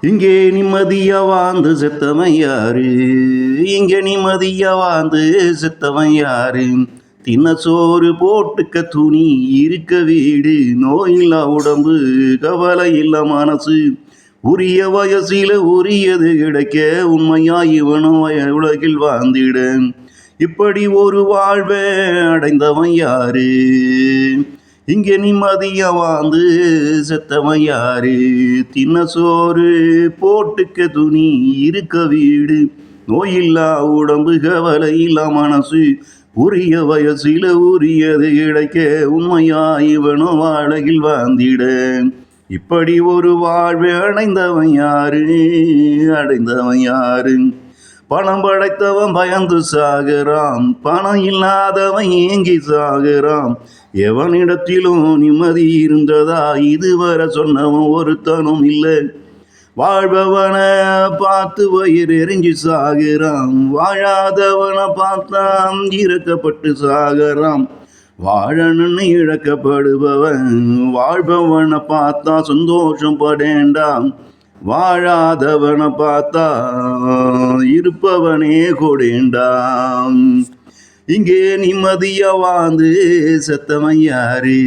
இங்கே நிம்மதியா வாழ்ந்து செத்தவன் யாரு? இங்கே நிம்மதியா வாழ்ந்து செத்தவன் யாரு? தின்ன சோறு போட்டுக்க துணி இருக்க வீடு, நோயில்லா உடம்பு கவலை இல்ல மனசு, உரிய வயசில உரியது கிடைக்க உண்மையா இவனும் உலகில் வாழ்ந்திட, இப்படி ஒரு வாழ்வை அடைந்தவன் யாரு? இங்கே நிம்மதியா வாழ்ந்து செத்தவன் யாரு? தின்ன சோறு போட்டுக்க துணி இருக்க வீடு, நோயில்லா உடம்பு கவலை இல்ல மனசு, உரிய வயசில உரியது கிடைக்க உண்மையா இவனும் அழகில் வாழ்ந்திட, இப்படி ஒரு வாழ்வை அடைந்தவன் யாரு? அடைந்தவன் யாரு? பணம் படைத்தவன் பயந்து சாகிறான், பணம் இல்லாதவன் ஏங்கி சாகிறான். எவனிடத்திலும் நிம்மதி இருந்ததா இதுவரை சொன்னவன் ஒருத்தனும் இல்லை. வாழ்பவனை பார்த்து வயிறு எரிஞ்சு சாகிறான், வாழாதவனை பார்த்தான் இறக்கப்பட்டு சாகிறான். வாழணுன்னு இழக்கப்படுபவன் வாழ்பவனை பார்த்தா சந்தோஷம் படேண்டாம், வாழாதவனை பார்த்தா இருப்பவனே கொடேண்டாம். இங்கே நிம்மதியா வாழ்ந்து செத்தவன் யாரு?